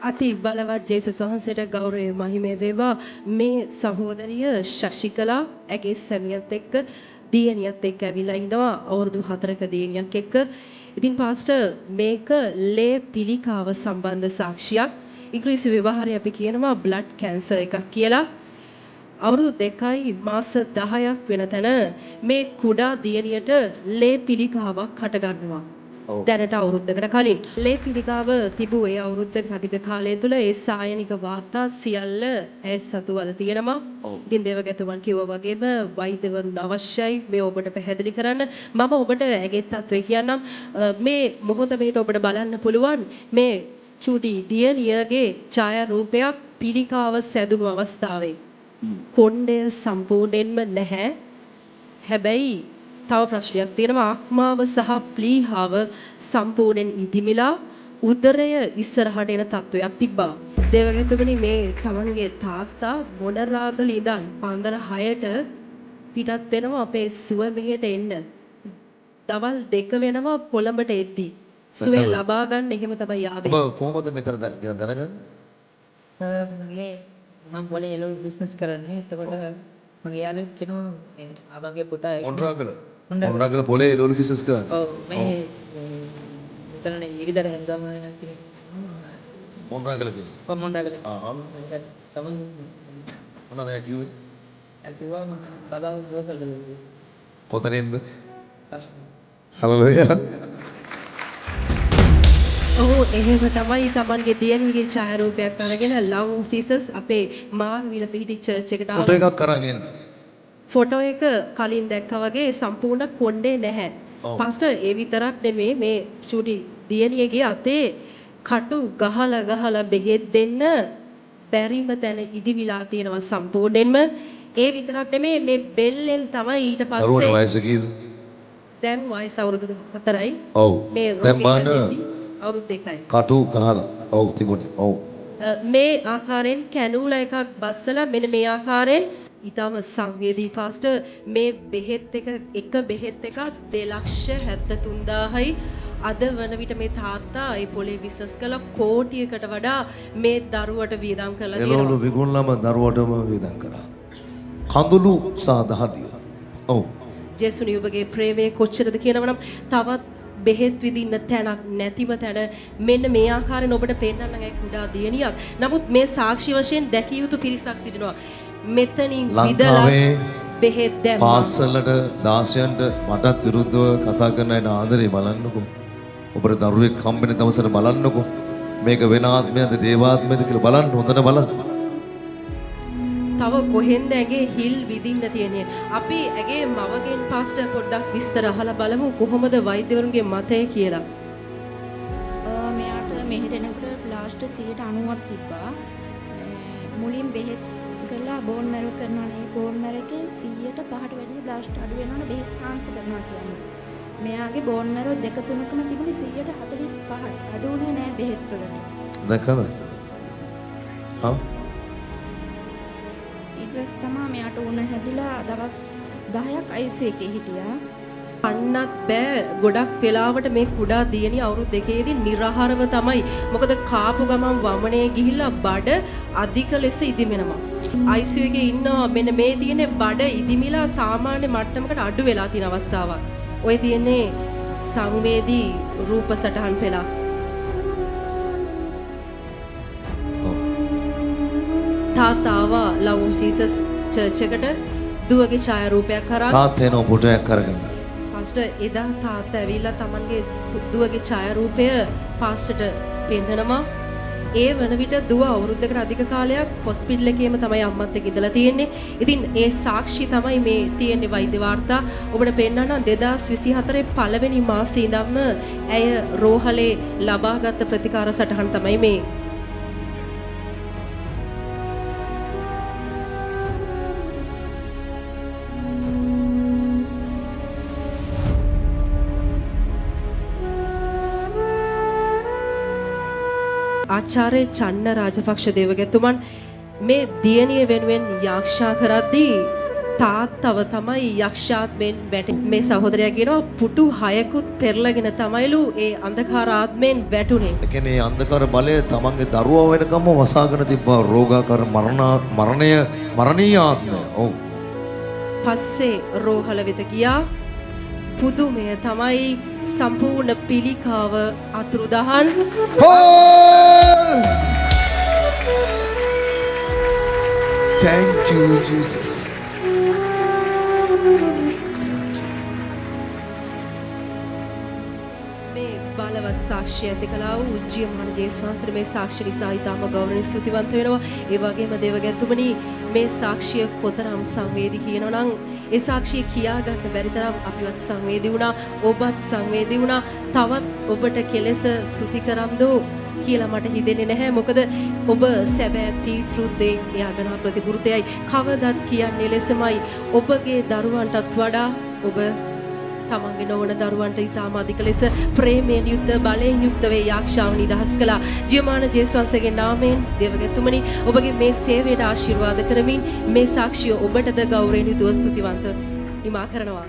අති බලවත් ජේසුස් වහන්සේට ගෞරවය මහිමේ වේවා. මේ සහෝදරිය ශශිකලා ඇගේ සැමියත් එක්ක දියණියත් එක්ක ඇවිල්ලා ඉන්නවා අවුරුදු 4ක දියණියක් එක්ක. ඉතින් පාස්ටර් මේක ලේ පිළිකාව සම්බන්ධ සාක්ෂියක්. ඉංග්‍රීසි ව්‍යවහාරය අපි කියනවා බ්ලඩ් කැන්සර් එකක් කියලා. අවුරුදු 2යි මාස 10ක් වෙන තැන මේ කුඩා දියණියට ලේ පිළිකාවක් හටගන්නවා. දැනට අවුරුද්දකට කලින් ලේ පිළිකාව තිබූ ඒ අවුරුද්දක අධික කාලය තුළ ඒ සායනික වාර්තා සියල්ල ඇය සතු අද තියෙනවා. ඉතින් දේවගතුමන් කිව්වා වගේම වෛද්‍යවරුන් අවශ්‍යයි මේ ඔබට පැහැදිලි කරන්න. මම ඔබට ඇගේ තත්ත්වය කියන්නම්. මේ මොහොත මේට ඔබට බලන්න පුළුවන් මේ චූටි දියණියගේ ඡායාරූපයක් පිළිකාව සැදුණු අවස්ථාවේ. කොණ්ඩය සම්පූර්ණයෙන්ම නැහැ. හැබැයි තව ප්‍රශ්නයක් තියෙනවා. ආත්මාව සහ ප්ලීහාව සම්පූර්ණයෙන් ඉදිමිලා උදරය ඉස්සරහට එන තත්වයක් තිබ්බා. දේවගතුමනි මේ තමන්ගේ තාත්තා මොනරාගල ඉඳන් පාන්දර 6ට පිටත් වෙනවා අපේ සුවමියට එන්න. දවල් 2 වෙනවා කොළඹට එද්දි. සුවේ ලබා ගන්න එහෙම තමයි ආවේ. ඔබ කොහොමද මෙතන දැනගන්නේ? මම පොලේ එළවලු බිස්නස් කරන්නේ. එතකොට මගේ යාළුවෙක් කෙනෙක් මේ ආබගේ පුතා මොනරාගල පොලේ එළවලු බිස්නස් කරන්නේ. ඔව් මේ මෙතනනේ ඊරිදර හැන්දාම කෙනෙක් මොනරාගල කියන්නේ. ඔව් මොනරාගල. තමයි මොනවද කිව්වේ? ඇල්තිවා මම බබාව සෝකල්ද. කොතනින්ද? හලෝයා. ඔව් එහෙම තමයි තමන්ගේ දියණියගේ ඡායාරූපයක් අරගෙන ලව් සීසස් අපේ මාවිල පිහිටි චර්ච් එකට ආවා. ෆොටෝ එකක් අරගෙන. ෆොටෝ එක කලින් දැක්කා වගේ සම්පූර්ණ කොණ්ඩේ නැහැ. පාස්ටර් ඒ විතරක් නෙමෙයි මේ චූටි දියණියගේ අතේ කටු ගහලා බෙහෙත් දෙන්න බැරිම තැන ඉදිවිලා තියෙනවා සම්පූර්ණයෙන්ම. ඒ විතරක් නෙමෙයි මේ බෙල්ලෙන් තමයි ඊට පස්සේ දරුවනේ වයස කීයද? දැන් වයස අවුරුදු 4යි. ඔව්. මේ දැන් බලන්න අවුරුදු 2යි. කටු ගහලා. ඔව් තිබුණේ. ඔව්. මේ ආකාරයෙන් කැනූලා එකක් බස්සලා මෙන්න මේ ආකාරයෙන් ඊටම සංවේදී පාස්ටර් මේ බෙහෙත් එක බෙහෙත් එකක් 2,73,000යි. අද වන විට මේ තාත්තා ඒ පොලේ විශ්වාස කළ කෝටියකට වඩා මේ දරුවට වියදම් කරලා තියෙනවා. එළවලු විකුණලම දරුවටම වියදම් කරා. කඳුළු සහ දහදිය. ඔව්. ජේසුනි ඔබගේ ප්‍රේමය කොච්චරද කියනවනම් තවත් බෙහෙත් විදින්න තැනක් නැතිව තැන මෙන්න මේ ආකාරයෙන් ඔබට පෙන්නන්න ඒ කුඩා දියණියක්. නමුත් මේ සාක්ෂි වශයෙන් දැකිය යුතු පිරිසක් සිටිනවා. මෙතනින් විදලා බෙහෙත් දැම්මා. පාසලට දාසයන්ට මටත් විරුද්ධව කතා කරන අය ආදරේ බලන්නකෝ. ඔබට දරුවෙක් හම්බෙන දවසට බලන්නකෝ. මේක වෙන ආත්මයක්ද දේවාත්මයක්ද කියලා බලන්න හොඳට බලන්න. තව කොහෙන්ද ඇගේ හිල් විදින්න තියෙන්නේ? අපි ඇගේ මවගෙන් පාස්ටර් පොඩ්ඩක් විස්තර අහලා බලමු කොහොමද වෛද්‍යවරුන්ගේ මතය කියලා. මෙයාට මෙහෙට එනකොට ප්ලාස්ට් 90ක් තිබ්බා. මුලින් බෙහෙත් කරලා බෝන් මැරෝ කරනවා නේ. බෝන් මැරෝ එකේ 100ට 5ට වැඩි ප්ලාස්ට් අඩු වෙනවනේ බෙහෙත් කාන්සර් කරනවා කියන්නේ. මෙයාගේ බෝන් මැරෝ 2-3කම තිබුණේ 145යි. අඩු වුණේ නෑ බෙහෙත් වලට. දැකද? හා ඊට තමයි මෙයාට උණ හැදිලා දවස් 10ක් ICU එකේ හිටියා. අන්නත් බෑ ගොඩක් වෙලාවට මේ කුඩා දියණිය අවුරුදු 2ේදී නිරහරව තමයි. මොකද කාපු ගමන් වමනේ ගිහිල්ලා බඩ අධික ලෙස ඉදිමෙනවා. ICU එකේ ඉන්නවා මෙන්න මේ තියෙන්නේ බඩ ඉදිමිලා සාමාන්‍ය මට්ටමකට අඩු වෙලා තියෙන අවස්ථාවක්. ඔය තියෙන්නේ සංවේදී රූප සටහන් පෙළක්. තාත්තාවා ලව් සීසස් චර්ච් එකට දුවගේ ඡායාරූපයක් කරා. තාත්තේන පොටයක් අරගෙන. පාස්ටර් එදා තාත්තා ඇවිල්ලා තමන්ගේ දුවගේ ඡායාරූපය පාස්ටර්ට පෙන්නනවා. ඒ වන විට දුව අවුරුද්දකට අධික කාලයක් හොස්පිටල් එකේම තමයි අම්මත් එක්ක ඉඳලා තියෙන්නේ. ඉතින් ඒ සාක්ෂි තමයි මේ තියෙන්නේ වෛද්‍ය වාර්තා. ඔබට පෙන්නන්න 2024 පළවෙනි මාසේ ඉඳන්ම ඇය රෝහලේ ලබාගත් ප්‍රතිකාර සටහන් තමයි මේ. ආචාර්ය චන්න රාජපක්ෂ දේවගතුමන් මේ දියණිය වෙනුවෙන් යාක්ෂා කරද්දී තාත්තව තමයි යක්ෂාත්මෙන් වැටෙන්නේ. මේ සහෝදරයා කියනවා පුටු 6කුත් පෙරලගෙන තමයිලු ඒ අන්ධකාර ආත්මෙන් වැටුනේ. ඒ කියන්නේ අන්ධකාර බලය තමන්ගේ දරුවා වෙනකම්ම වසාගෙන තිබ්බා රෝගාකාර මරණීය ආත්මය. ඔව්. පස්සේ රෝහල වෙත ගියා. පුදුමය තමයි සම්පූර්ණ පිළිකාව අතුරුදහන්. Thank you Jesus. මේ බලවත් සාක්ෂිය ඇති කළා වූ ජීවමාන ජේසුස් වහන්සේට මේ සාක්ෂිය නිසා ඉතාම ගෞරවණීය ස්තුතිවන්ත වෙනවා. ඒ වගේම දේවගැතුමනි මේ සාක්ෂිය කොතරම් සංවේදී කියනවා නම් ඒ සාක්ෂිය කියා ගන්න බැරි තරම් අපිවත් සංවේදී වුණා. ඔබත් සංවේදී වුණා. තවත් ඔබට කෙලෙස ස්තුති කරම්දෝ කියලා මට හිතෙන්නේ නැහැ. මොකද ඔබ සැබෑ පීතෘත්වයේ යාගනා ප්‍රතිපෘතයයි. කවදත් කියන්නේ ලෙසමයි ඔබගේ දරුවන්ටත් වඩා ඔබ තමන්ගේ නොවන දරුවන්ට ඉතාම අධික ලෙස ප්‍රේමයෙන් යුක්ත බලයෙන් යුක්ත වේ යක්ෂාව නිදහස් කළා. ජීවමාන ජේසුස් වහන්සේගේ නාමයෙන් දේවගතුමනි ඔබගේ මේ සේවයට ආශිර්වාද කරමින් මේ සාක්ෂිය ඔබටද ගෞරවයෙන් යුතුව ස්තුතිවන්ත නිමා කරනවා.